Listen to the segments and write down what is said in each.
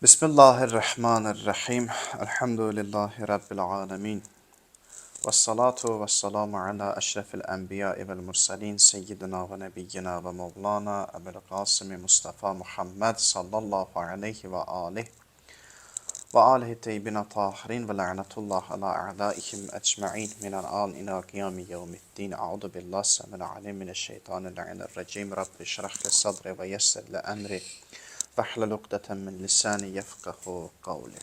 Bismillahirrahmanirrahim. Elhamdülillahi Rabbil alemin. Vessalatu vesselamu ala eşrefil enbiya'i vel mursalin. Seyyidina ve nebiyyina ve mevlana Ebul Kasimi Mustafa Muhammed sallallahu aleyhi ve aleyhi ve alihi teyyibine tahirin ve la'netullah ala a'daihim ecma'in minel an ila kıyami yevmiddin. A'udu billah semin alim mineşşeytanirracim. Rabbi şrah li sadri ve yessir li emri. Vəhlul uqdətən min lisani yefqahu qavli.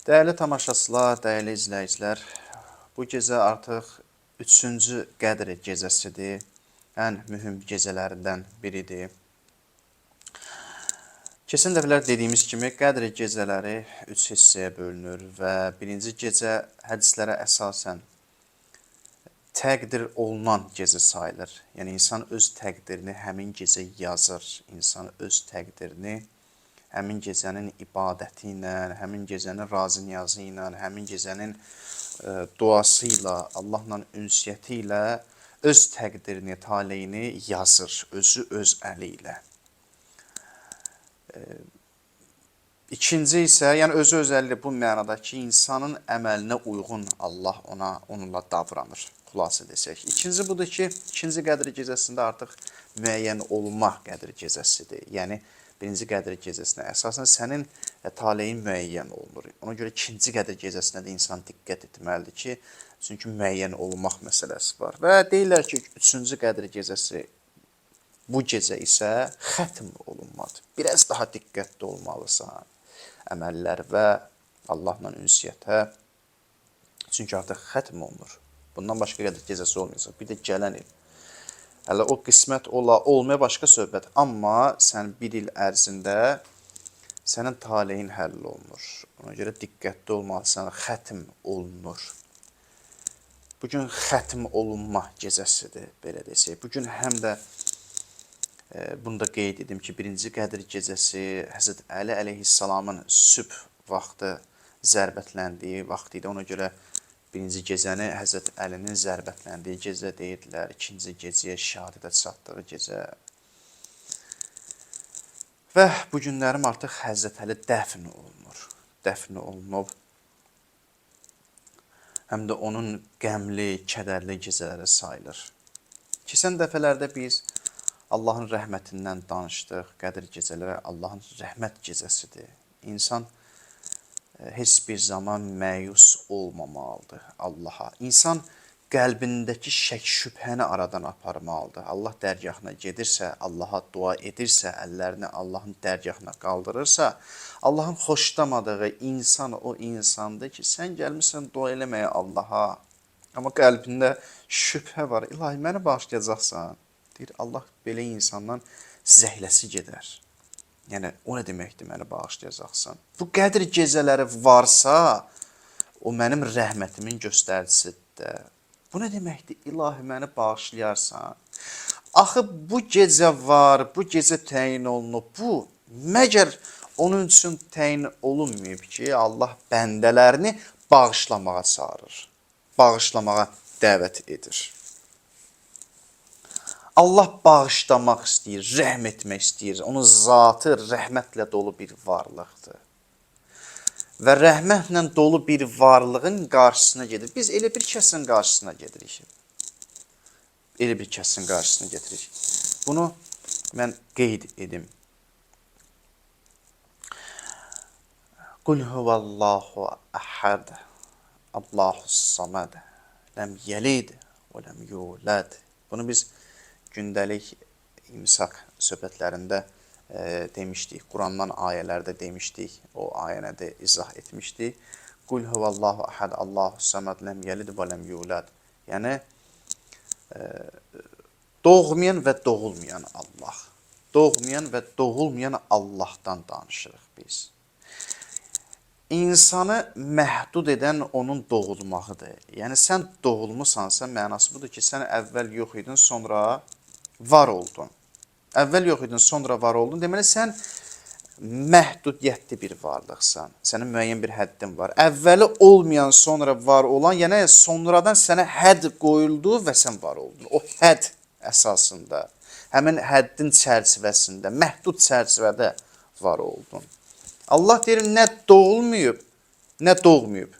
Dəyərli tamaşaçılar, dəyərli izləyicilər, bu gecə artıq 3-cü Qədr gecəsidir. Ən mühüm gecələrdən biridir. Keçən dəfələr dediyimiz kimi Qədr gecələri 3 hissəyə bölünür və birinci gecə hədislərə əsasən təqdir olunan gecə sayılır. Yəni, insan öz təqdirini həmin gecə yazır. İnsan öz təqdirini həmin gecənin ibadəti ilə, həmin gecənin razı niyazı ilə, həmin gecənin duası ilə, Allahla ünsiyyəti ilə öz təqdirini, taleyini yazır. Özü öz əli ilə. İkinci isə, yəni özü öz əli bu mənada ki, insanın əməlinə uyğun Allah onunla davranır. Xülasə desək. İkinci budur ki, ikinci Qədr gecəsində artıq müəyyən olunma Qədr gecəsidir. Yəni, birinci Qədr gecəsinə əsasən sənin taleyin müəyyən olunur. Ona görə ikinci Qədr gecəsinə də insan diqqət etməlidir ki, çünki müəyyən olunmaq məsələsi var. Və deyirlər ki, üçüncü Qədr gecəsi bu gecə isə xətm olunmadır. Biraz daha diqqətli olmalısan əməllər və Allahla ünsiyyətə. Çünki artıq xətm olunur. Bundan başqa Qədr gecəsi olmayacaq. Bir də gələn il. Hələ o qismət olmaya başqa söhbət. Amma sən bir il ərzində sənin taleyin həll olunur. Ona görə diqqətli olmalısan, xətm olunur. Bugün xətm olunma gecəsidir, belə desək. Bugün həm də bunu da qeyd edim ki, birinci Qədr gecəsi Həzrət Əli əleyhissalamın sübh vaxtı zərbətləndiyi vaxt idi. Ona görə birinci gecəni Həzrət Əlinin zərbətləndiyi gecə deyirlər. İkinci gecəyə şəhadətə çatdığı gecə. Və bu günlərim artıq Həzrət Əli dəfn olunur. Dəfn olunub. Həm də onun qəmli, kədərli gecələri sayılır. Keçən dəfələrdə biz Allahın rəhmətindən danışdıq. Qədr gecələri Allahın rəhmət gecəsidir. İnsan heç bir zaman məyus olmamalıdır Allaha. İnsan qəlbindəki şək şübhəni aradan aparmalıdır. Allah dərgahına gedirsə, Allaha dua edirsə, əllərini Allahın dərgahına qaldırırsa, Allahın xoşlamadığı insan o insandır ki, sən gəlmirsən dua eləməyə Allaha. Amma qəlbində şübhə var. İlahi, məni bağışlayacaqsan. Deyir, Allah belə insandan zəhləsi gedər. Yəni, o nə deməkdir, məni bağışlayacaqsan? Bu Qədr gecələri varsa, o mənim rəhmətimin göstəricisidir. Bu nə deməkdir, ilahi, məni bağışlayarsan? Axı, bu gecə var, bu gecə təyin olunub. Bu, məgər onun üçün təyin olunmayıb ki, Allah bəndələrini bağışlamağa çağırır, bağışlamağa dəvət edir. Allah bağışlamaq istəyir, rəhm etmək istəyir. Onun zatı rəhmətlə dolu bir varlıqdır. Və rəhmətlə dolu bir varlığın qarşısına gedir. Biz elə bir kəsin qarşısına gedirik. Elə bir kəsin qarşısına gedirik. Bunu mən qeyd edim. Qul huvallahu əhəd, Allahus samad, ləm yəlid və ləm yulad. Bunu biz gündəlik imsak söhbətlərində demişdik. Qurandan ayələrdə demişdik. O ayəni də izah etmişdik. Qul huvallahu əhəd, Allahus samad, ləm yəlid və ləm yulad. Yəni, doğmayan və doğulmayan Allah. Doğmayan və doğulmayan Allahdan danışırıq biz. İnsanı məhdud edən onun doğulmağıdır. Yəni, sən doğulmusansa, mənası budur ki, sən əvvəl yox idin, sonra var oldun. Əvvəl yox idin, sonra var oldun. Deməli, sən məhdudiyyətli bir varlıqsan. Sənin müəyyən bir həddin var. Əvvəli olmayan, sonra var olan, yəni sonradan sənə hədd qoyuldu və sən var oldun. O hədd əsasında həmin həddin çərçivəsində, məhdud çərçivədə var oldun. Allah deyir, nə doğulmayıb, nə doğmayıb.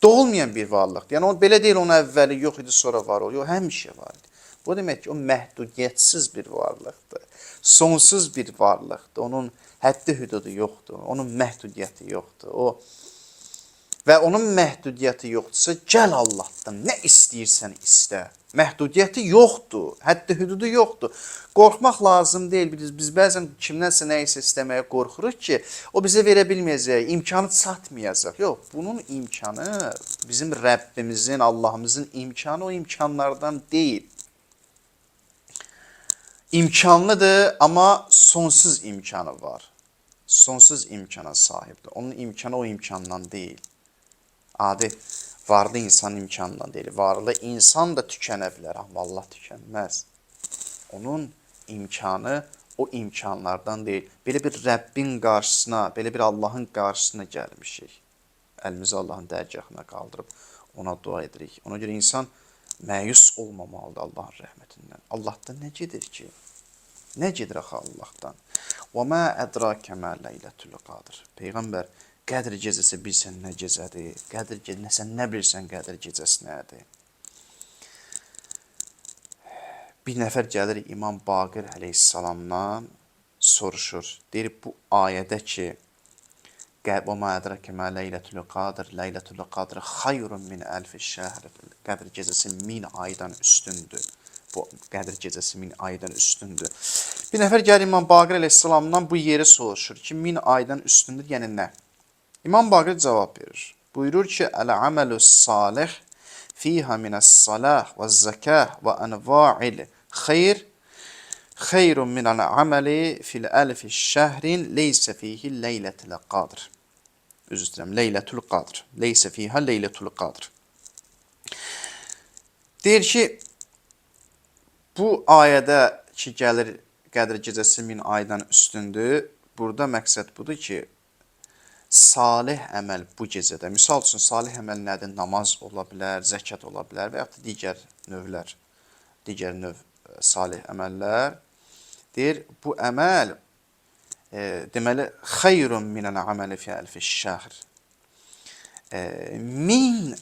Doğulmayan bir varlıqdır. Yəni, belə deyil, onun əvvəli yox idi, sonra var oldu. Yox, həmişə var idi. Bu demək ki, o məhdudiyyətsiz bir varlıqdır. Sonsuz bir varlıqdır. Onun həddi hüdudu yoxdur. Onun məhdudiyyəti yoxdur. Və onun məhdudiyyəti yoxdursa, gəl Allahdan, nə istəyirsən istə. Məhdudiyyəti yoxdur, həddi hüdudu yoxdur. Qorxmaq lazım deyil. Biz bəzən kimdənsə nə isə istəməyə qorxuruq ki, o bizə verə bilməyəcək, imkanı çatmayacaq. Yox, bunun imkanı bizim Rəbbimizin, Allahımızın imkanı o imkanlardan deyil. İmkanlıdır, amma sonsuz imkanı var. Sonsuz imkana sahibdir. Onun imkanı o imkandan deyil. Adi varlı insan imkanından deyil. Varlı insan da tükənə bilər, amma Allah tükənməz. Onun imkanı o imkanlardan deyil. Belə bir Rəbbin qarşısına, belə bir Allahın qarşısına gəlmişik. Əlimizi Allahın dərgahına qaldırıb ona dua edirik. Ona görə insan məyus olmamalıdır Allahın rəhmətindən. Allahdan nə gedir ki? Nə gedir axı Allahdan? وَمَا أَدْرَاكَ مَا لَيْلَةُ الْقَدْرِ Peyğəmbər, Qədr gecəsi bilsən nə gecədir? Qədr gecəsi, sən nə bilsən Qədr gecəsi nədir? Bir nəfər gəlir İmam Baqir əleyhissalamdan soruşur. Deyir, bu ayədə ki, وَمَا أَدْرَاكَ مَا لَيْلَةُ الْقَدْرِ لَيْلَةُ الْقَدْرِ خَيْرٌ مِنْ أَلْفِ الشَّهْرِ Qədr gecəsi 1000 aydan üstündür. Bu Qədr gecəsi 1000 aydan üstündür. Bir nəfər gəlir İmam Baqir əleyhissalamdan bu yeri soruşur ki, 1000 aydan üstündür, yəni nə? İmam Baqir cavab verir. Buyurur ki, Əl-əməlu salih fiha minəs-salah və zəkah və ənva'il xeyr xeyrun minəl-əməli fil əlfi şəhrin leysə fihi leylətul qadr. Üzr istəyirəm, leylətul qadr. Leysə fiha leylətul qadr. Deyir ki, bu ayədə ki, gəlir Qədr gecəsi 1000 aydan üstündür. Burada məqsəd budur ki, salih əməl bu gecədə. Misal üçün, salih əməl nədir? Namaz ola bilər, zəkat ola bilər və yaxud da digər növlər, digər növ salih əməllər. Deyir, bu əməl deməli, xeyrun minəl əməli fi əlfi şəhr. 1000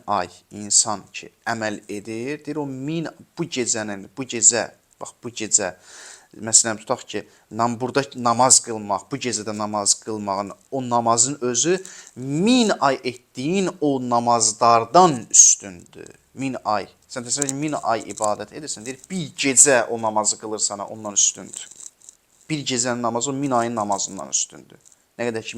ay insan ki, əməl edir, deyir, o 1000, bu gecə, bax, bu gecə, məsələn, tutaq ki, burada namaz qılmaq, bu gecədə namaz qılmağın, o namazın özü 1000 ay etdiyin o namazlardan üstündür. 1000 ay. Sən təsəvvür edin, 1000 ay ibadət edirsən, deyir, bir gecə o namazı qılırsana, ondan üstündür. Bir gecənin namazı o 1000 ayın namazından üstündür. Nə qədər ki,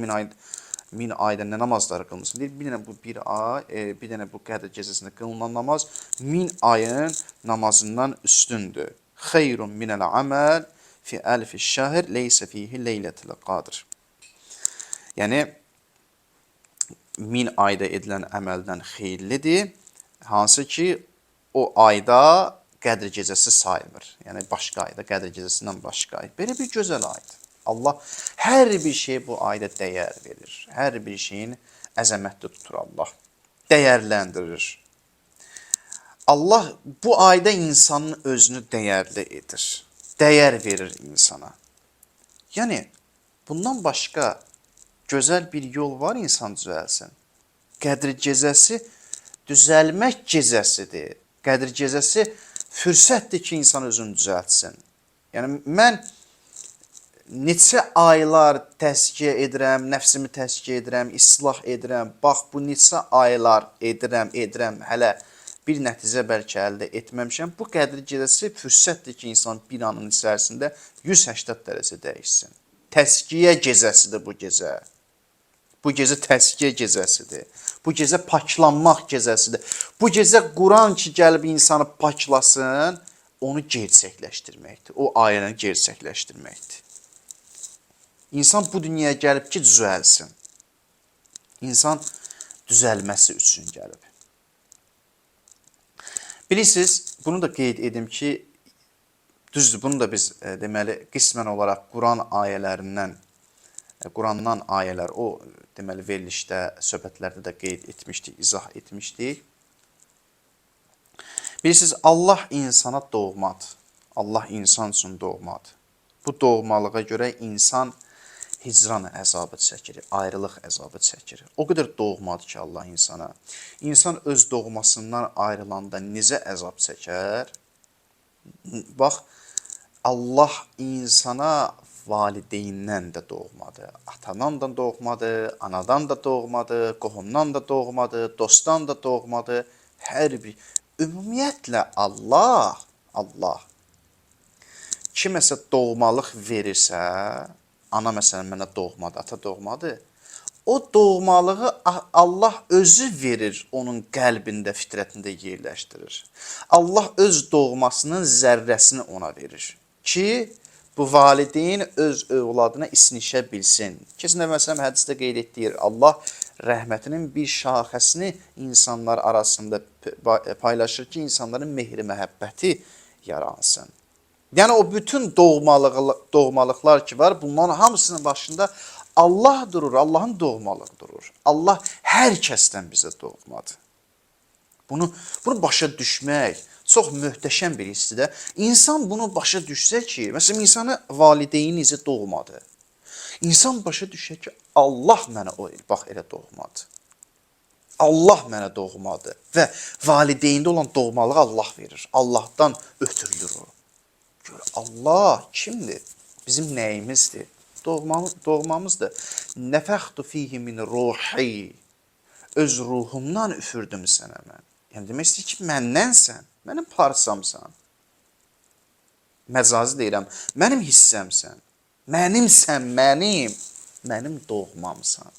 1000 ayda nə namazları qılmışsın? Deyir, bir dənə bu bir ay, bir dənə bu Qədr gecəsində qılınan namaz 1000 ayın namazından üstündür. Xeyrun minəl əməl fi əlfi şəhr leysə fihi leylətul qadr. Yəni, 1000 ayda edilən əməldən xeyirlidir, hansı ki, o ayda Qədr gecəsi sayılır. Yəni, başqa ayda, Qədr gecəsindən başqa ay. Belə bir gözəl aydır. Allah hər bir şey bu ayda dəyər verir. Hər bir şeyin əzəmətli tutur Allah. Dəyərləndirir. Allah bu ayda insanın özünü dəyərli edir. Dəyər verir insana. Yəni, bundan başqa gözəl bir yol var insan düzəlsin. Qədr gecəsi düzəlmək gecəsidir. Qədr gecəsi fürsətdir ki, insan özünü düzəltsin. Yəni, mən neçə aylar təzkiyə edirəm, nəfsimi təzkiyə edirəm, islah edirəm. Bax, bu neçə aylar edirəm, hələ bir nəticə bəlkə əldə etməmişəm. Bu Qədr gecəsi fürsətdir ki, insan bir anın içərisində 180 dərəcə dəyişsin. Təzkiyə gecəsidir bu gecə. Bu gecə təzkiyə gecəsidir. Bu gecə paklanmaq gecəsidir. Bu gecə Quran ki, gəlib insanı paklasın, onu gerçəkləşdirməkdir. O ayəni gerçəkləşdirməkdir. İnsan bu dünyaya gəlib ki, düzəlsin. İnsan düzəlməsi üçün gəlib. Bilirsiniz, bunu da qeyd edim ki, düzdür, bunu da biz deməli qismən olaraq Quran ayələrindən, Qurandan ayələr o deməli verilişdə, söhbətlərdə də qeyd etmişdik, izah etmişdik. Bilirsiniz, Allah insana doğmadır. Allah insan üçün doğmadır. Bu doğmalığa görə insan hicran əzabı çəkir, ayrılıq əzabı çəkir. O qədər doğmadır ki, Allah insana. İnsan öz doğmasından ayrılanda necə əzab çəkər? Bax, Allah insana valideyndən də doğmadı, atadan da doğmadı, anadan da doğmadı, qohumdan da doğmadı, dostdan da doğmadı. Hər bir, ümumiyyətlə Allah kiməsə doğmalıq verirsə, ana məsələn mənə doğmadı, ata doğmadı, o doğmalığı Allah özü verir, onun qəlbində, fitrətində yerləşdirir. Allah öz doğmasının zərrəsini ona verir ki, bu valideyn öz övladına isnişə bilsin. Keçən dəfə məsələn hədisdə qeyd etdiyi Allah rəhmətinin bir şaxəsini insanlar arasında paylaşır ki, insanların mehri, məhəbbəti yaransın. Yəni o bütün doğmalıqlar ki var, bunların hamısının başında Allah durur, Allahın doğmalığı durur. Allah hər kəsdən bizə doğmadır. Bunu başa düşmək çox möhtəşəm bir hissdir. İnsan bunu başa düşsə ki, məsələn insanı valideyni necə doğmadı. İnsan başa düşsə ki, Allah mənə bax elə doğmadı. Allah mənə doğmadı və valideyndə olan doğmalığı Allah verir. Allahdan ötürülür o. Gör, Allah kimdir? Bizim nəyimizdir? Doğmamızdır. Nəfəxtu fihi min ruhi. Öz ruhumdan üfürdüm sənə mən. Yəni demək istəyir ki, məndənsən, mənim parçamsan. Məcazi deyirəm, mənim hissəmsən, mənimsən, mənim doğmamsan.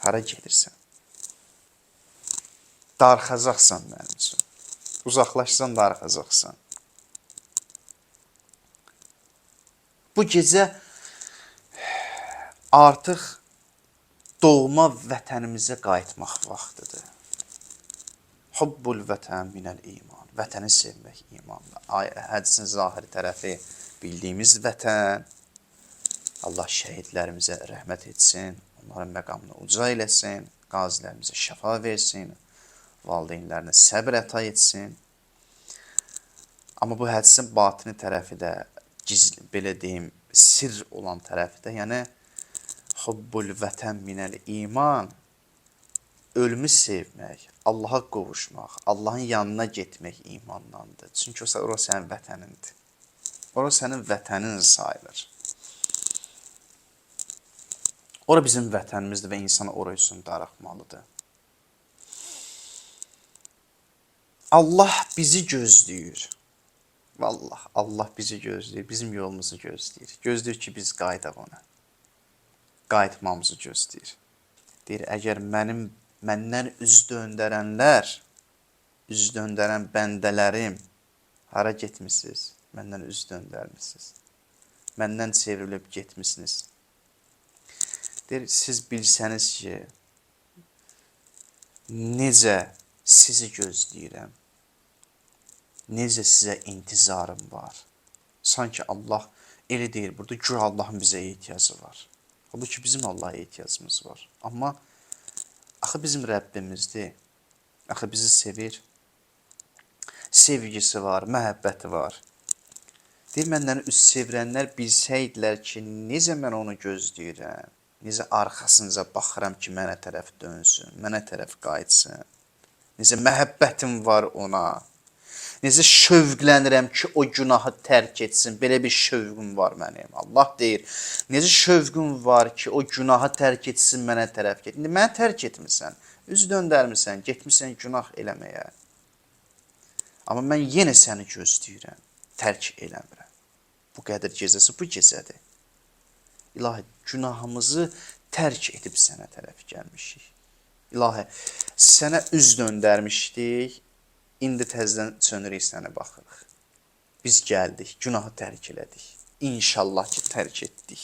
Hara gedirsən? Darxacaqsan mənim üçün. Uzaqlaşsan darxacaqsan. Bu gecə artıq doğma vətənimizə qayıtmaq vaxtıdır. Hubbul vətən minəl iman. Vətəni sevmək imandır. Hədisin zahiri tərəfi bildiyimiz vətən. Allah şəhidlərimizə rəhmət etsin, onların məqamını uca eləsin, qazilərimizə şəfa versin, valideynlərinə səbr əta etsin. Amma bu hədisin batini tərəfi də, gizli, belə deyim, sirr olan tərəfi də, yəni hubbul vətən minəl iman, ölümü sevmək, Allaha qovuşmaq, Allahın yanına getmək imandandır. Çünki o sənin vətənindir. O sənin vətənin sayılır. Ora bizim vətənimizdir və insan ora üçün darıxmalıdır. Allah bizi gözləyir. Vallah, Allah bizi gözləyir, bizim yolumuzu gözləyir. Gözləyir ki, biz qayıdaq ona. Qayıtmamızı gözləyir. Deyir, əgər məndən üz döndərənlər, üz döndərən bəndələrim, hara getmişsiniz? Məndən üz döndərmişsiniz. Məndən çevrilib getmişsiniz. Deyir, siz bilsəniz ki, necə sizi gözləyirəm, necə sizə intizarım var. Sanki Allah elə deyir burada, gör Allahın bizə ehtiyacı var. Halbuki bizim Allah'a ehtiyacımız var. Amma axı bizim Rəbbimizdir. Axı bizi sevir. Sevgisi var, məhəbbəti var. Deyir, məndən üz sevirənlər bilsəydilər ki, necə mən onu gözləyirəm, necə arxasınca baxıram ki, mənə tərəf dönsün, mənə tərəf qayıtsın. Necə məhəbbətim var ona. Necə şövqlənirəm ki, o günahı tərk etsin. Belə bir şövqüm var mənim. Allah deyir, necə şövqüm var ki, o günahı tərk etsin, mənə tərəf get. İndi mənə tərk etmirsən, üz döndərmirsən, getmirsən günah eləməyə. Amma mən yenə səni gözləyirəm, tərk eləmirəm. Bu qədər gecəsi bu gecədir. İlahi, günahımızı tərk edib sənə tərəf gəlmişik. İlahi, sənə üz döndərmişdik, indi təzdən çönürük sənə baxırıq. Biz gəldik, günahı tərk elədik. İnşallah ki, tərk etdik.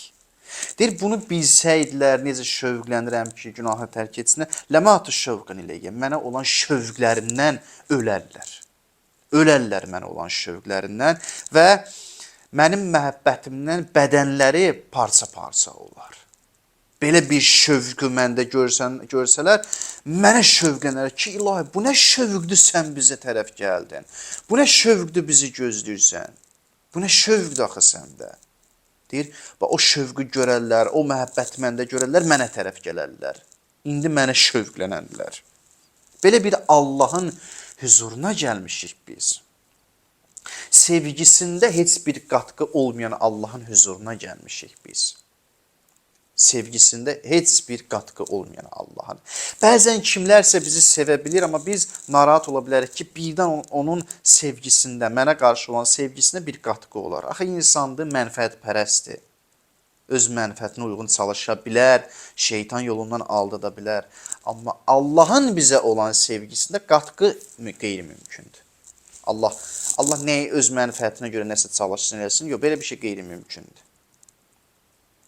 Deyir, bunu bilsəydilər, necə şövqlənirəm ki, günahı tərk etsinlər, ləmətü şövqən iləyyə, mənə olan şövqlərindən ölərlər. Ölərlər mənə olan şövqlərindən və mənim məhəbbətimdən bədənləri parça-parça olar. Belə bir şövqü məndə görsələr, mənə şövqlənər ki, ilahi, bu nə şövqdür sən bizə tərəf gəldin? Bu nə şövqdür bizi gözləyirsən? Bu nə şövqdür axı səndə? Deyir, bax o şövqü görərlər, o məhəbbəti məndə görərlər, mənə tərəf gələrlər. İndi mənə şövqlənənlər. Belə bir Allahın huzuruna gəlmişik biz. Sevgisində heç bir qatqı olmayan Allahın huzuruna gəlmişik biz. Sevgisində heç bir qatqı olmayan Allahın. Bəzən kimlərsə bizi sevə bilir, amma biz narahat ola bilərik ki, birdən onun sevgisində, mənə qarşı olan sevgisində bir qatqı olar. Axı insandır, mənfəətpərəstdir. Öz mənfəətinə uyğun çalışa bilər, şeytan yolundan aldada bilər. Amma Allahın bizə olan sevgisində qatqı qeyri-mümkündür. Allah nəyi öz mənfəətinə görə nəsə çalışsın, eləsin? Yox, belə bir şey qeyri-mümkündür.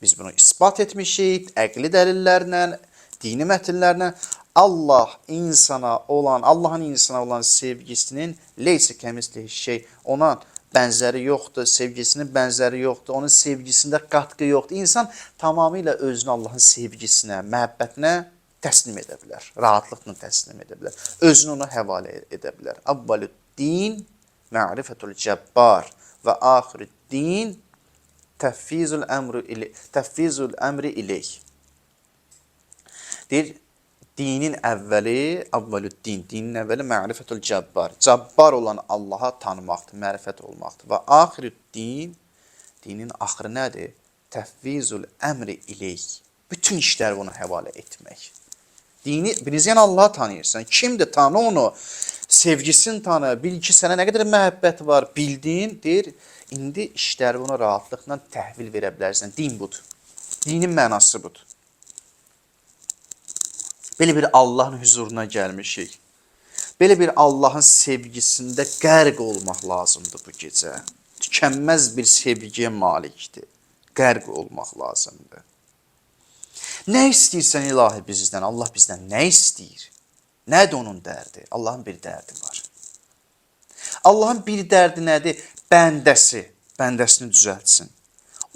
Biz bunu isbat etmişik, əqli dəlillərlə, dini mətnlərlə. Allahın insana olan sevgisinin leysə kəmisli şey, ona bənzəri yoxdur, sevgisinin bənzəri yoxdur, onun sevgisində qatqı yoxdur. İnsan tamamilə özünü Allahın sevgisinə, məhəbbətinə təslim edə bilər, rahatlıqla təslim edə bilər, özünü ona həvalə edə bilər. Əvvəlüddin ma'rifətul cəbbar və axirüddin təfvizul əmri ileyh. Deyir, dinin əvvəli, dinin əvvəli ma'rifətul cəbbar. Cəbbar olan Allaha tanımaqdır, mərifət olmaqdır. Və axirüddin, dinin axırı nədir? Təfvizul əmri ileyh. Bütün işləri ona həvalə etmək. Dini, birinizdən Allahı tanıyırsan. Kimdir? Tanı onu. Sevgisini tanı. Bil ki, sənə nə qədər məhəbbət var. Bildin, deyir. İndi işləri ona rahatlıqla təhvil verə bilərsən. Din budur. Dinin mənası budur. Belə bir Allahın huzuruna gəlmişik. Belə bir Allahın sevgisində qərq olmaq lazımdır bu gecə. Tükənməz bir sevgiyə malikdir. Qərq olmaq lazımdır. Nə istəyirsən ilahi bizdən? Allah bizdən nə istəyir? Nədir onun dərdi? Allahın bir dərdi var. Allahın bir dərdi nədir? Bəndəsini düzəltsin.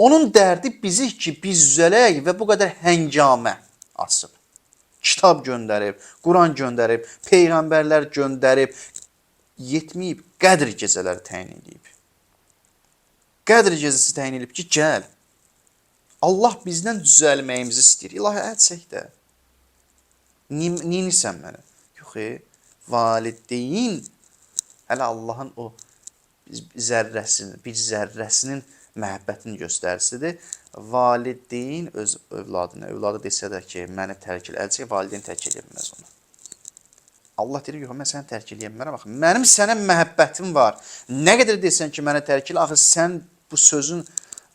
Onun dərdi bizik ki, biz düzələk və bu qədər həngamə açıb. Kitab göndərib, Quran göndərib, peyğəmbərlər göndərib, yetməyib, qədr gecələri təyin edib. Qədr gecəsi təyin edib ki, gəl. Allah bizdən düzəlməyimizi istəyir. İlahi, ədsək də. Neynisən mənə? Yox, valideyn, hələ Allahın o bir zərrəsinin məhəbbətini göstərisidir. Valideyn öz övladı desə də ki, məni tərk elə, əlcək valideyn tərk edə bilməz onu. Allah deyir, yox, mən səni tərk eləyə bilmərəm. Baxın, mənim sənə məhəbbətim var. Nə qədər desən ki, mənə tərk elə, axı sən bu sözün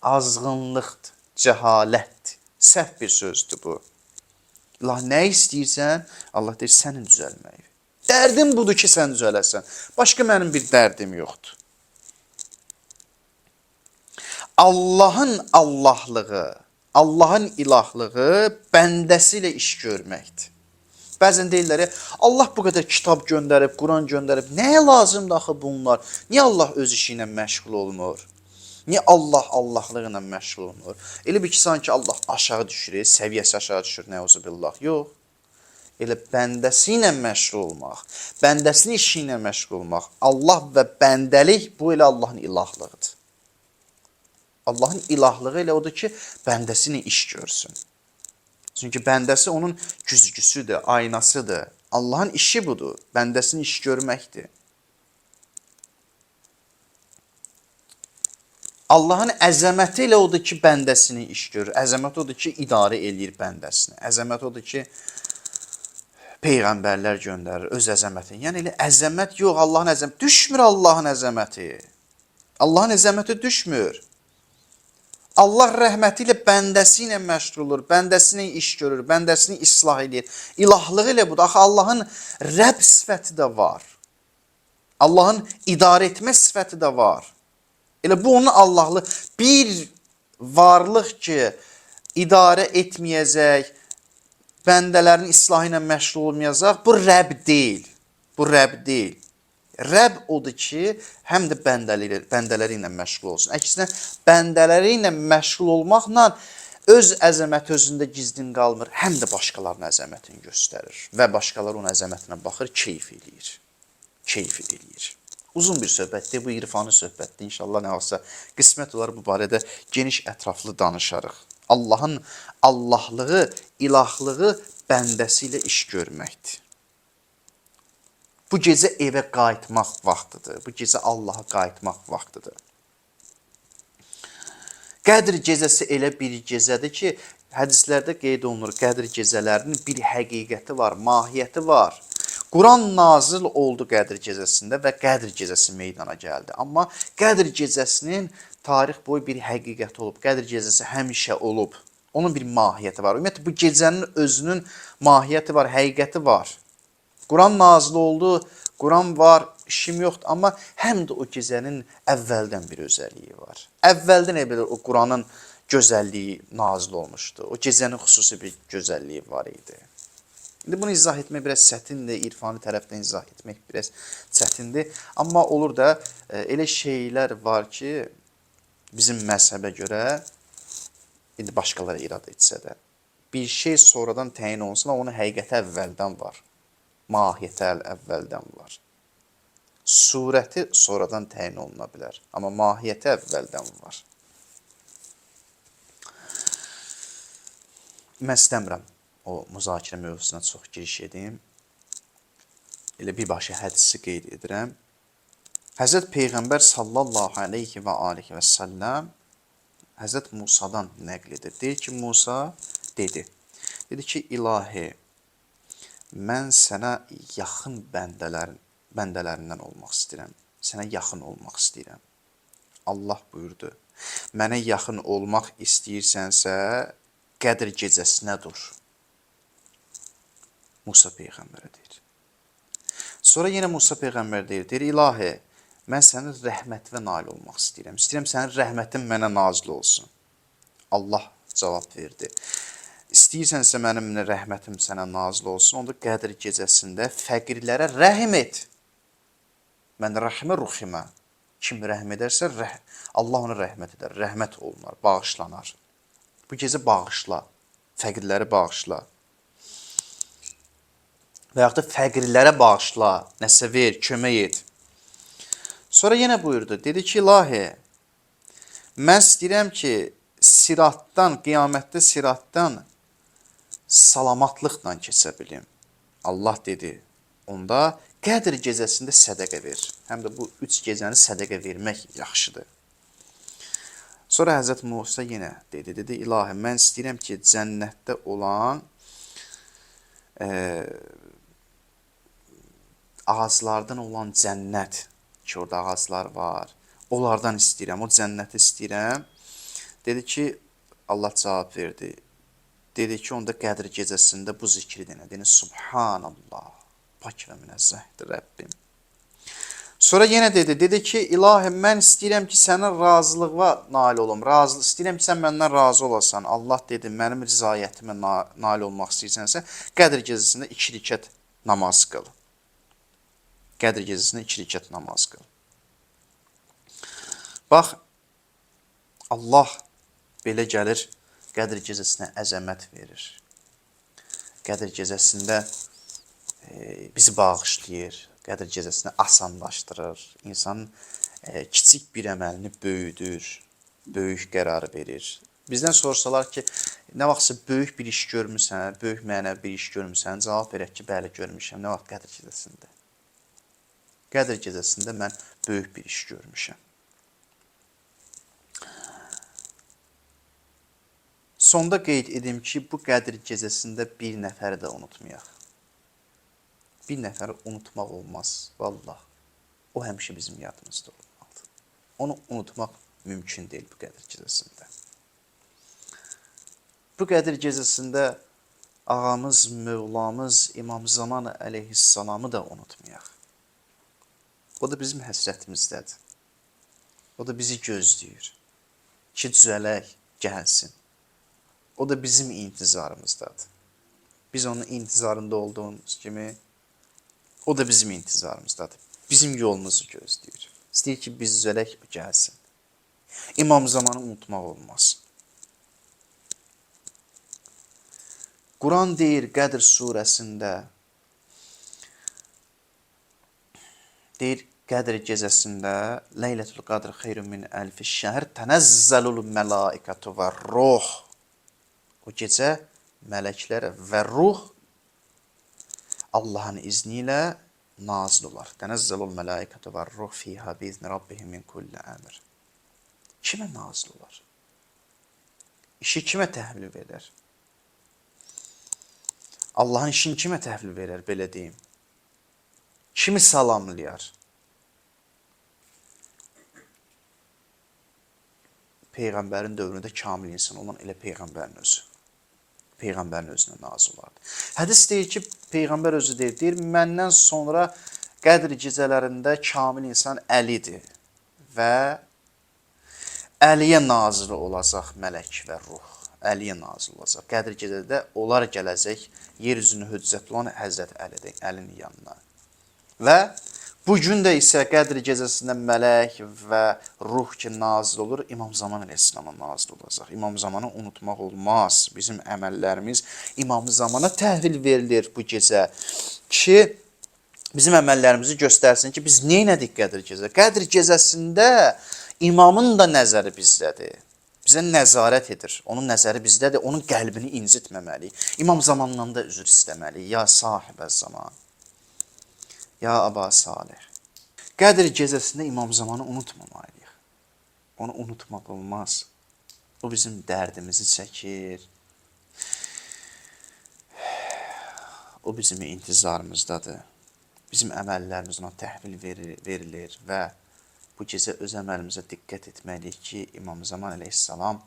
azğınlıqdır, cəhalətdir, səhv bir sözdür bu. Allah nə istəyirsən, Allah deyir, sənin düzəlməyi. Dərdim budur ki, sən düzələsən. Başqa mənim bir dərdim yoxdur. Allahın Allahlığı, Allahın ilahlığı bəndəsi ilə iş görməkdir. Bəzən deyirlər, Allah bu qədər kitab göndərib, Quran göndərib, nəyə lazımdır axı bunlar? Niyə Allah öz işi ilə məşğul olmur? Niyə Allah Allahlığı ilə məşğul olmur? Elə bir ki, sanki Allah aşağı düşür, səviyyəsi aşağı düşür, nəuzubillah. Yox. Elə bəndəsi ilə məşğul olmaq, bəndəsinin işi ilə məşğul olmaq, Allah və bəndəlik bu elə Allahın ilahlığıdır. Allahın ilahlığı elə odur ki, bəndəsini iş görsün. Çünki bəndəsi onun güzgüsüdür, aynasıdır. Allahın işi budur, bəndəsini iş görməkdir. Allahın əzəməti elə odur ki, bəndəsini iş görür. Əzəmət odur ki, idarə eləyir bəndəsini. Əzəmət odur ki, peyğəmbərlər göndərir öz əzəmətini. Yəni elə əzəmət yox, Allahın əzəməti. Düşmür Allahın əzəməti. Allahın əzəməti düşmür. Allah rəhməti ilə bəndəsi ilə məşğul olur, bəndəsini iş görür, bəndəsini islah edir. İlahlığı ilə budur. Axı Allahın Rəbb sifəti də var. Allahın idarə etmə sifəti də var. Elə bu onun Allahlı bir varlıq ki, idarə etməyəcək, bəndələrin islahı ilə məşğul olmayacaq, bu Rəbb deyil. Bu Rəbb deyil. Rəbb odur ki, həm də bəndələri ilə məşğul olsun. Əksinə, bəndələri ilə məşğul olmaqla öz əzəməti özündə gizlin qalmır, həm də başqalarının əzəmətini göstərir və başqaları onun əzəmətinə baxır, keyf eləyir. Keyf eləyir. Uzun bir söhbətdir, bu irfani söhbətdir. İnşallah nə olsa qismət olar bu barədə geniş ətraflı danışarıq. Allahın Allahlığı, ilahlığı bəndəsi ilə iş görməkdir. Bu gecə evə qayıtmaq vaxtıdır. Bu gecə Allaha qayıtmaq vaxtıdır. Qədr gecəsi elə bir gecədir ki, hədislərdə qeyd olunur, Qədr gecələrinin bir həqiqəti var, mahiyyəti var. Quran nazil oldu Qədr gecəsində və Qədr gecəsi meydana gəldi. Amma Qədr gecəsinin tarix boyu bir həqiqəti olub. Qədr gecəsi həmişə olub. Onun bir mahiyyəti var. Ümumiyyətlə, bu gecənin özünün mahiyyəti var, həqiqəti var. Quran nazil oldu, Quran var, işim yoxdur. Amma həm də o gecənin əvvəldən bir özəlliyi var. Əvvəldən elə o Quranın gözəlliyi nazil olmuşdu. O gecənin xüsusi bir gözəlliyi var idi. İndi bunu izah etmək biraz çətindir, irfani tərəfdən izah etmək biraz çətindir. Amma olur da elə şeylər var ki, bizim məzhəbə görə, indi başqaları irad etsə də, bir şey sonradan təyin olunsa, onun həqiqəti əvvəldən var. Mahiyyəti əvvəldən var. Surəti sonradan təyin oluna bilər. Amma mahiyyəti əvvəldən var. Mən istəmirəm o müzakirə mövzusuna çox giriş edim. Elə birbaşa hədisi qeyd edirəm. Həzrət Peyğəmbər sallallahu aleyhi və aleyhi və səlləm Həzrət Musadan nəql edir. Deyir ki, Musa dedi. Dedi ki, ilahi, mən sənə yaxın bəndələrindən olmaq istəyirəm. Sənə yaxın olmaq istəyirəm. Allah buyurdu, mənə yaxın olmaq istəyirsənsə, Qədr gecəsinə dur. Musa Peyğəmbərə deyir. Sonra yenə Musa Peyğəmbər deyir, ilahi, mən sənin rəhmətinə nail olmaq istəyirəm. İstəyirəm sənin rəhmətin mənə nazil olsun. Allah cavab verdi. İstəyirsənsə mənim rəhmətim sənə nazil olsun, onda Qədr gecəsində fəqirlərə rəhm et. Mən rəhmə ruhimə. Kim rəhm edərsə, Allah ona rəhmət edər, rəhmət olunar, bağışlanar. Bu gecə bağışla, fəqirləri bağışla. Və yaxud da fəqirlərə bağışla, nəsə ver, kömək et. Sonra yenə buyurdu, dedi ki, ilahi, mən istəyirəm ki, siratdan, qiyamətdə siratdan salamatlıqla keçə bilim. Allah dedi, onda Qədr gecəsində sədəqə ver. Həm də bu 3 gecəni sədəqə vermək yaxşıdır. Sonra Həzrət Musa yenə dedi, ilahi, mən istəyirəm ki, cənnətdə olan ağaclardan olan cənnət, ki, orada ağaclar var, onlardan istəyirəm, o cənnəti istəyirəm. Dedi ki, Allah cavab verdi. Dedi ki, onda Qədr gecəsində bu zikri denə. Dedi, Subhanallah, pak və münezzəhdir Rəbbim. Sonra yenə dedi ki, ilahi, mən istəyirəm ki, sənin razılığa nail olum. İstəyirəm ki, sən məndən razı olasan. Allah dedi, mənim rizayətimə nail olmaq istəyirsənsə, Qədr gecəsində 2 rükət namaz qıl. Qədr gecəsində 2 rükət namaz qıl. Bax, Allah belə gəlir, Qədr gecəsinə əzəmət verir. Qədr gecəsində bizi bağışlayır, Qədr gecəsini asanlaşdırır, insanın kiçik bir əməlini böyüdür, böyük qərar verir. Bizdən sorsalar ki, nə vaxtsa böyük bir iş görmüsən, böyük mənəvi bir iş görmüsən, cavab verək ki, bəli görmüşəm, nə vaxt Qədr gecəsində. Qədr gecəsində mən böyük bir iş görmüşəm. Sonda qeyd edim ki, bu Qədr gecəsində bir nəfəri də unutmayaq. Bir nəfəri unutmaq olmaz, vallah. O həmişə bizim yadımızda olmalıdır. Onu unutmaq mümkün deyil bu Qədr gecəsində. Bu Qədr gecəsində ağamız, Mövlamız İmam Zaman əleyhissalamı da unutmayaq. O da bizim həsrətimizdədir. O da bizi gözləyir ki, düzələk, gəlsin. O da bizim intizarımızdadır. Biz onun intizarında olduğumuz kimi, o da bizim intizarımızdadır. Bizim yolumuzu gözləyir. İstəyir ki, biz düzələk, gəlsin. İmam Zamanı unutmaq olmaz. Quran deyir Qədr surəsində, deyir, Qədr gecəsində Leylətul Qadr xeyrun min əlfi şəhr tənəzzəlul mələikətu və ruh. O gecə mələklər və ruh Allahın izni ilə nazil olar. Tənəzzəlul mələikətu və ruh fiyhə biizni rabbihim min kulli əmr. Kimə nazil olar? İşi kimə təhvil verir? Allahın işini kimə təhvil verir, belə deyim? Kimi salamlayar? Peyğəmbərin dövründə kamil insan olan elə Peyğəmbərin özü. Peyğəmbərin özünə nazil olardı. Hədis deyir ki, Peyğəmbər özü deyir, məndən sonra Qədr gecələrində kamil insan Əlidir və Əliyə nazil olacaq mələk və ruh. Əliyə nazil olacaq. Qədr gecədə onlar gələcək, yer üzünü hüccətli olan Həzrət Əlidir, Əlinin yanına. Və bugün də isə Qədr gecəsində mələk və ruh ki nazil olur, İmam Zaman əleyhissalama nazil olacaq. İmam Zamanı unutmaq olmaz. Bizim əməllərimiz İmam Zamana təhvil verilir bu gecə ki, bizim əməllərimizi göstərsin ki, biz nə etdik Qədr gecəsində? Qədr gecəsində İmamın da nəzəri bizdədir. Bizə nəzarət edir. Onun nəzəri bizdədir. Onun qəlbini incitməməliyik. İmam Zamandan da üzr istəməliyik. Ya sahibə zaman. Ya Aba Salih. Qədr gecəsində İmam Zamanı unutmamalıyıq. Onu unutmaq olmaz. O bizim dərdimizi çəkir. O bizim intizarımızdadır. Bizim əməllərimiz ona təhvil verilir və bu gecə öz əməlimizə diqqət etməliyik ki, İmam Zaman əleyhissalam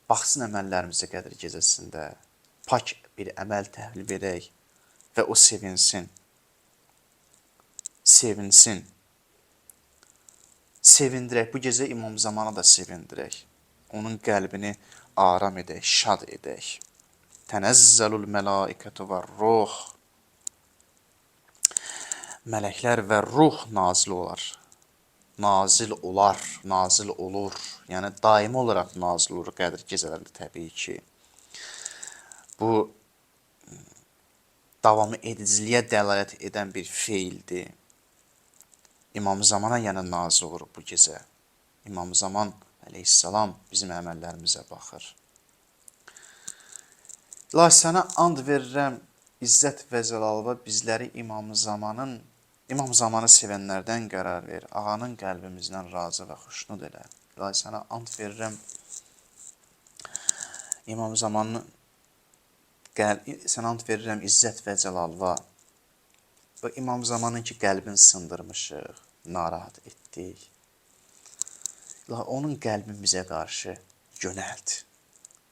baxsın əməllərimizə Qədr gecəsində pak bir əməl təhvil verək və o sevinsin. Sevinsin. Sevindirək. Bu gecə İmam Zamanı da sevindirək. Onun qəlbini aram edək, şad edək. Tənəzzəlul mələikətu və ruh. Mələklər və ruh nazil olar. Nazil olar, nazil olur. Yəni daimi olaraq nazil olur Qədr gecələrində təbii ki. Bu davamı ediciliyə dəlalət edən bir feildir. İmam Zamana yəni nazil olur bu gecə. İmam Zaman əleyhissalam bizim əməllərimizə baxır. İlahi, sənə and verirəm, İzzət və Cəlalıva bizləri İmam Zamanı sevənlərdən qərar ver. Ağanın qəlbimizdən razı və xoşnud elə. İlahi, sənə and verirəm, İmam Zamanı sənə and verirəm İzzət və Cəlalıva. O İmam Zamanın ki qəlbini sındırmışıq, narahat etdik. Onun qəlbini bizə qarşı yönəlt.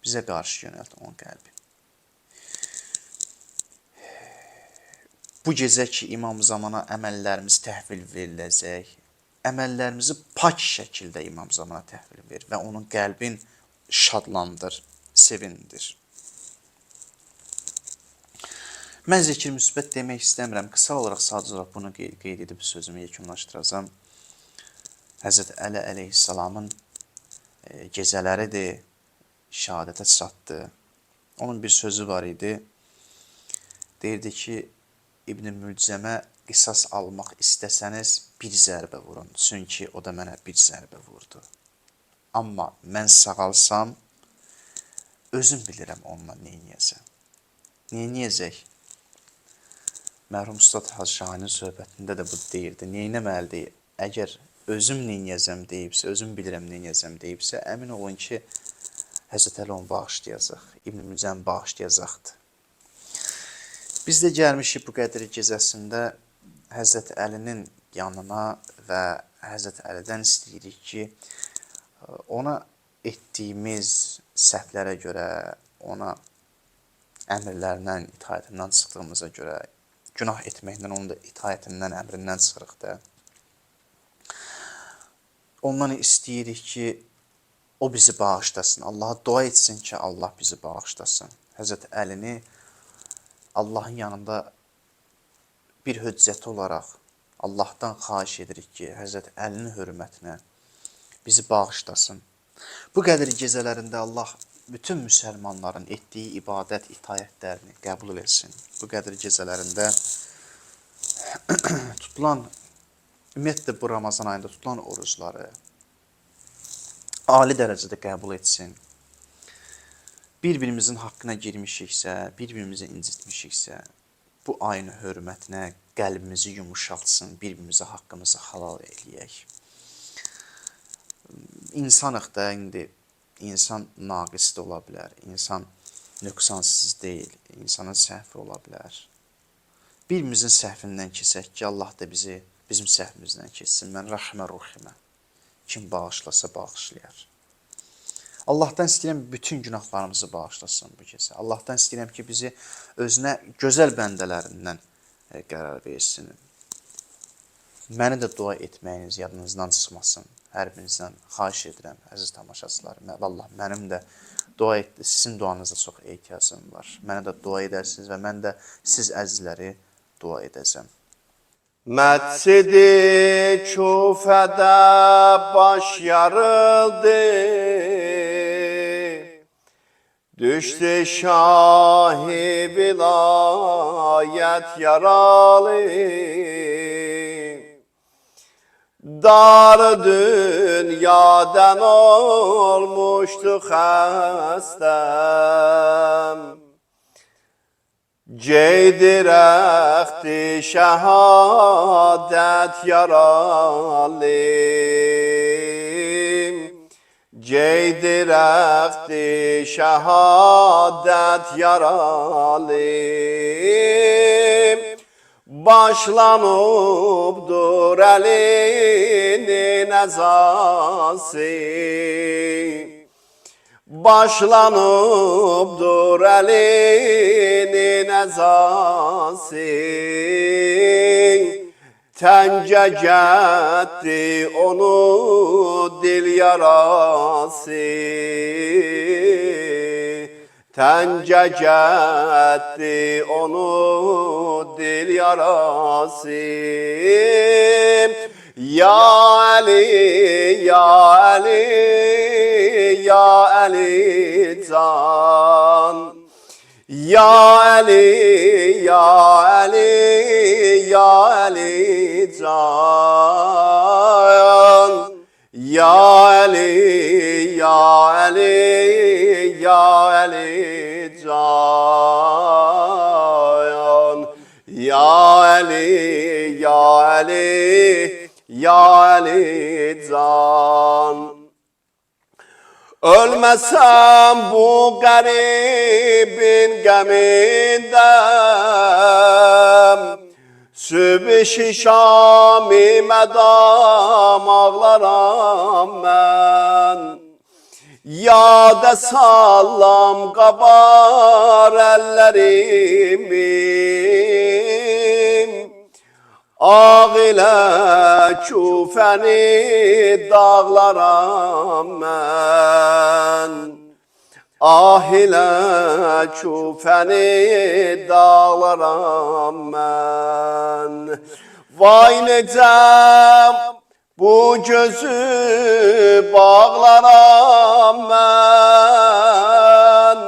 Bizə qarşı yönəlt onun qəlbi. Bu gecə ki İmam Zamana əməllərimiz təhvil veriləcək, əməllərimizi pak şəkildə İmam Zamana təhvil ver və onun qəlbin şadlandır, sevindir. Mən zikir müsbət demək istəmirəm. Qısa olaraq sadəcə olaraq bunu qeyd edib sözümü yekunlaşdıracağam. Həzrət Əli əleyhissalamın gecələridir, şəhadətə çatdı. Onun bir sözü var idi. Deyirdi ki, İbn-i Mülcəmə qisas almaq istəsəniz bir zərbə vurun. Çünki o da mənə bir zərbə vurdu. Amma mən sağalsam, özüm bilirəm onunla neyniyəcəm. Neyniyəcək? Mərhum Ustad Hacı Şahinin söhbətində də bu deyirdi. Neynəməlidir? Əgər özüm neyniyəcəm deyibsə, özüm bilirəm neyniyəcəm deyibsə, əmin olun ki, Həzrət Əli onu bağışlayacaq. İbn-i Mülcəm bağışlayacaqdır. Biz də gəlmişik bu Qədr gecəsində Həzrət Əlinin yanına və Həzrət Əlidən istəyirik ki, ona etdiyimiz səhvlərə görə, ona əmrlərindən, itaətindən çıxdığımıza görə, günah etməkdən, onun da itaətindən, əmrindən çıxırıq da. Ondan istəyirik ki, o bizi bağışlasın. Allaha dua etsin ki, Allah bizi bağışlasın. Həzrət Əlini Allahın yanında bir hüccəti olaraq Allahdan xahiş edirik ki, Həzrət Əlinin hörmətinə bizi bağışlasın. Bu Qədr gecələrində Allah bütün müsəlmanların etdiyi ibadət, itaətlərini qəbul etsin. Bu Qədr gecələrində tutulan ümumiyyətlə bu Ramazan ayında tutulan orucları ali dərəcədə qəbul etsin. Bir-birimizin haqqına girmişiksə, bir-birimizi incitmişiksə, bu ayın hörmətinə qəlbimizi yumuşaltsın, bir-birimizə haqqımızı halal eləyək. İnsanıq da indi, insan naqis də ola bilər, insan nöqsansız deyil, insanın səhvi ola bilər. Bir-birimizin səhvindən keçək ki, Allah da bizi bizim səhvimizdən keçsin. Mən rəhmə ruhimə. Kim bağışlasa bağışlayar. Allahdan istəyirəm bütün günahlarımızı bağışlasın bu gecə. Allahdan istəyirəm ki, bizi özünə gözəl bəndələrindən qərar versin. Məni də dua etməyiniz yadınızdan çıxmasın. Hər birinizdən xahiş edirəm, əziz tamaşaçılar. Vallahi mənim də dua etdi, sizin duanıza çox ehtiyacım var. Mənə də dua edərsiniz və mən də siz əzizləri dua edəcəm. Mətsidi küfədə baş yarıldı, düşdü şahi vilayət yaralı, dar dünyadan olmuşdu xəstəm. Ceydirəxti şəhadət yaralım, Ceydirəxti şəhadət yaralım, başlanıbdır əlinin əzası. Başlanıbdır əlinin əzası, təngə gətdi onu dil yarası, təngə gətdi onu dil yarası. Ya Ali, Ya Ali, Ya Ali can, Ya Ali, Ya Ali, Ya Ali can, Ya Ali, Ya Ali, Ya Ali can, Ya Ali, Ya Ali, Ya Ali can. Ölmesem bu garibin geminden, Sübh-i Şam-i medam ağlaram mən. Yada sallam qabar əllərimi, Ağ ilə küfəni dağlaram mən. Ah ilə küfəni dağlaram mən. Vay necəm bu gözü bağlaram mən.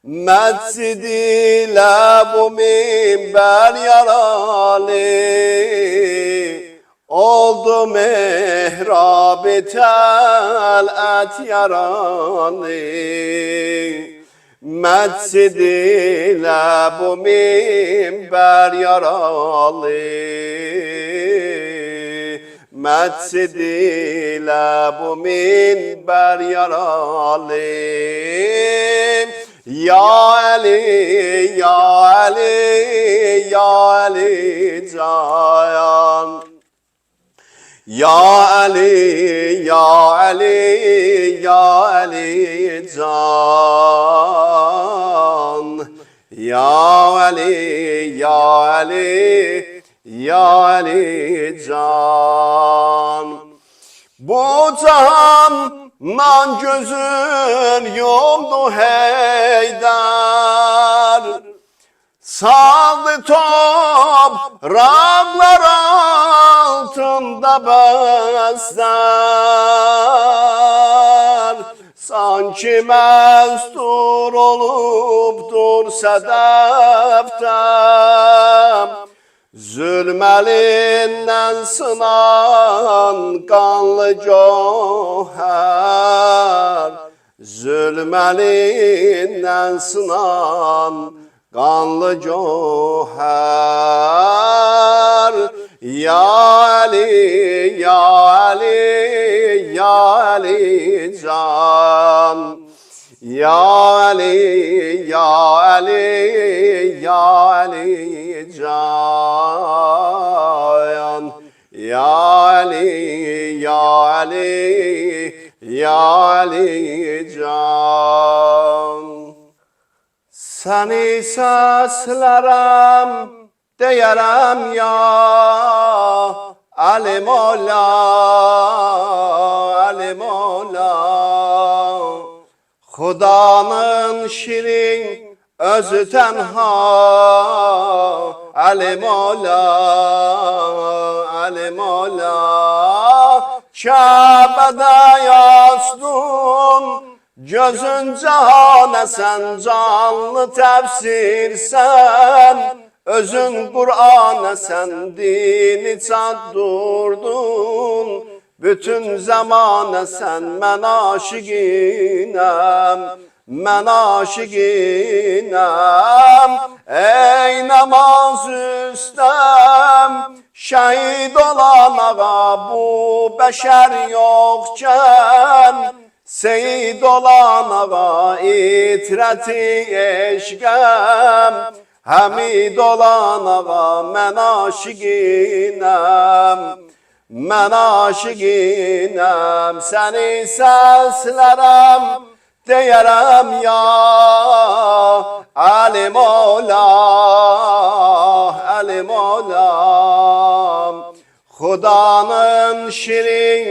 Məscid ilə bu minbər yaralı, oldu mehrab-ı tələt yaralı. Məscid ilə bu minbər yaralı, Məscid ilə bu minbər yaralı. Ya Ali, Ya Ali, Ya Ali can, Ya Ali, Ya Ali, Ya Ali can, Ya Ali, Ya Ali, Ya Ali can. Bu cahandan gözün yoldu Heydər, saldı topraklar altında bəstər. Sanki məstur olubdur sədəfdən, Zulm elinden sınan kanlı cevher, zulm elinden sınan kanlı cevher. Ya Ali, Ya Ali, Ya Ali can. Ya Ali, Ya Ali, Ya Ali can. Ya Ali, Ya Ali, Ya Ali can. Seni seslerim deyərəm ya Ali Mola, Ali Mola. Xudanın şirin özü tenha Ali Mola, Ali Mola. Kəbədə yazdın gözün cahana, sen canlı tefsirsen, özün Kur'an'a sen dini çaddurdun. Bütün zamana sen men aşıqinəm, men aşıqinəm. Ey namaz üstəm, şəhid olan ağa bu bəşər yoxkən, seyid olan ağa itrəti eşqəm, həmid olan ağa mən aşıqinəm, mən aşıqinəm. Səni səslərəm deyərəm ya Ali Mola, Ali Mola. Xudanın şirin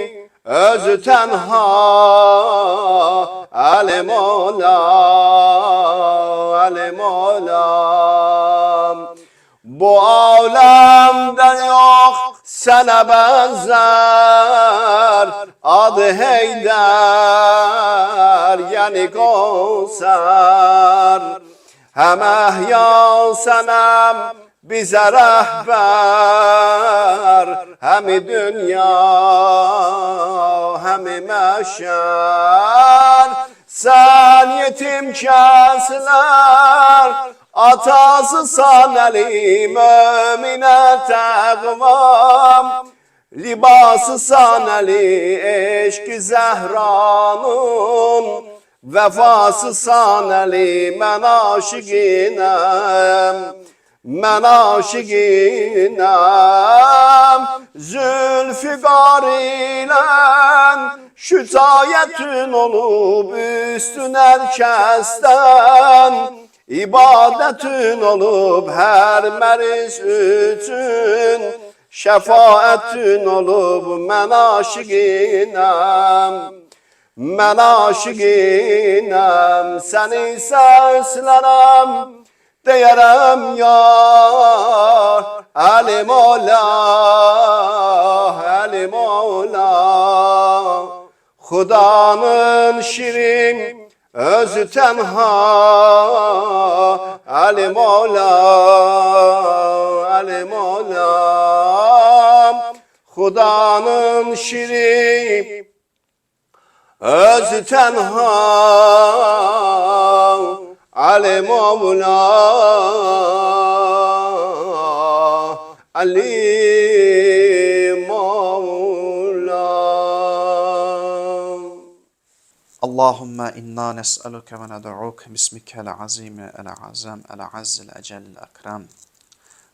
özü tenha Ali Mola, Ali Mola. Bu alemde yok sana benzer, adı Heydər yani Kevser. Hem ehya senem bize rehber, hem dünya hem meşer. Sen yetim kesiler, atası saneli mümine tekvam, libası saneli eşk-i Zehranın, vefası saneli men aşıqinəm, men aşıqinəm. Zülfikar ile şücayetin olup üstün herkesten, ibadetin olup her meriz üçün, şefaatin olup men aşıqinəm, men aşıqinəm. Səni səslərəm deyərəm ya Ali Mola, Ali Mola. Xudanın şirin özü tenha Ali Mola, Ali Mola. Xudanın şirin özü tenha Ali Mola, Ali Mola. Allahümme inna nes'aluke ve ned'uke bismikel azime el azam el azzil ecel ekrem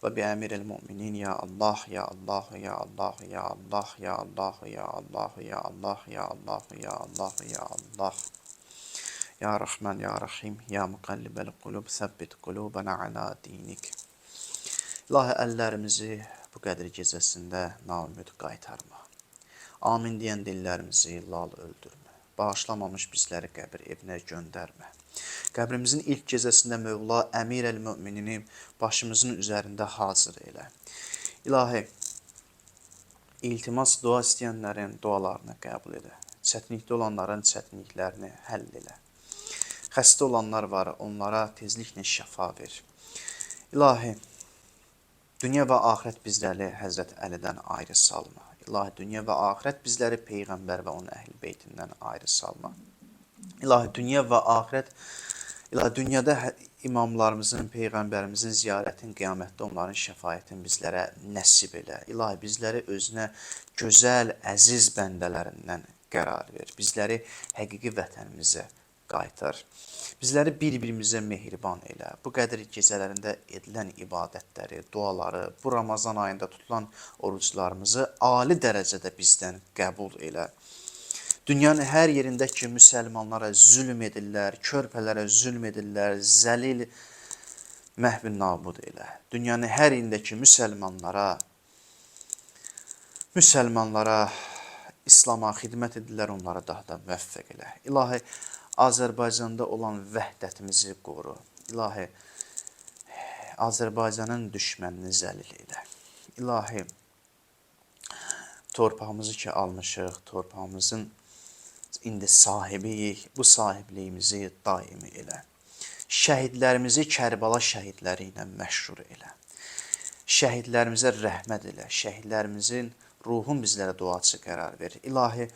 ve bi emiril mu'minin ya Allah ya Allah ya Allah ya Allah ya Allah ya Allah ya Allah ya Allah ya Allah ya Allah ya Rahman ya Rahim ya mukallibel kulub səbbit kulubana ala dinik. İlahi, əllərimizi bu qədir gecəsində naümid qaytarma. Amin deyən dillərimizi lal öldürmə. Bağışlamamış bizləri qəbir evinə göndərmə. Qəbrimizin ilk gecəsində Mövla Əmir el-Möminini başımızın üzərində hazır elə. İlahi, iltimas dua istəyənlərin dualarını qəbul edə. Çətinlikdə olanların çətinliklərini həll elə. Xəstə olanlar var, onlara tezliklə şəfa ver. İlahi, Dünya və axirət bizləri Həzrət Əlidən ayrı salma. İlahi, dünya və axirət bizləri Peyğəmbər və onun əhl-i beytindən ayrı salma. İlahi, dünya və axirət, İlahi, dünyada imamlarımızın, Peyğəmbərimizin ziyarətin, qiyamətdə onların şəfayətin bizlərə nəsib elə. İlahi, bizləri özünə gözəl, əziz bəndələrindən qərar ver. Bizləri həqiqi vətənimizə qaytar. Bizləri bir-birimizə mehriban elə. Bu qədir gecələrində edilən ibadətləri, duaları, bu Ramazan ayında tutulan oruclarımızı ali dərəcədə bizdən qəbul elə. Dünyanın hər yerində ki, müsəlmanlara zülm edirlər, körpələrə zülm edirlər, zəlil məhv nabud elə. Dünyanın hər yerində ki, müsəlmanlara İslama xidmət edirlər, onları daha da müvəffəq elə. İlahi, Azərbaycanda olan vəhdətimizi qoru. İlahi, Azərbaycanın düşmənini zəlil elə. İlahi, torpağımızı ki almışıq, torpağımızın indi sahibiyik, bu sahibliyimizi daimi elə. Şəhidlərimizi Kərbala şəhidləri ilə məşhur elə. Şəhidlərimizə rəhmət elə. Şəhidlərimizin ruhun bizlərə duaçı qərar verir. İlahi,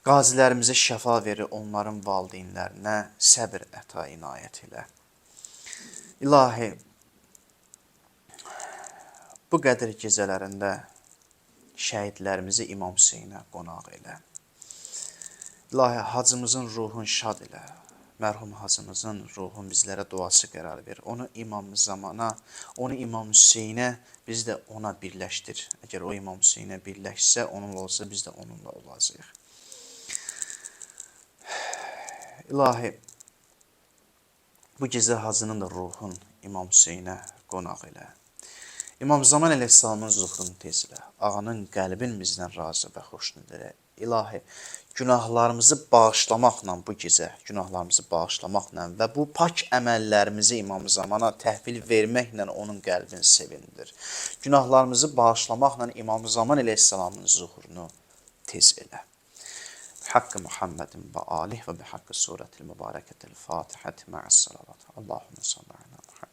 qazilərimizə şəfa verir, onların valideynlərinə səbir əta inayət elə. İlahi, bu qədir gecələrində şəhidlərimizi İmam Hüseynə qonaq elə. İlahi, hacımızın ruhun şad elə. Mərhum hacımızın ruhun bizlərə duası qərar verir. Onu İmam Zamana, onu İmam Hüseynə, biz də ona birləşdir. Əgər o İmam Hüseynə birləşsə, onunla olsa, biz də onunla olacaq. İlahi, bu gecə hacının da ruhun İmam Hüseynə qonaq elə. İmam Zaman əleyhissalamın zuhrunu tez elə. Ağanın qəlbin bizdən razı və xoşnud elə. İlahi, günahlarımızı bağışlamaqla bu gecə, günahlarımızı bağışlamaqla və bu pak əməllərimizi İmam Zamana təhvil verməklə onun qəlbini sevindir. Günahlarımızı bağışlamaqla İmam Zaman əleyhissalamın zuhrunu tez elə. بحق محمد وآله وبحق سورة المباركة الفاتحة مع الصلوات اللهم صل على محمد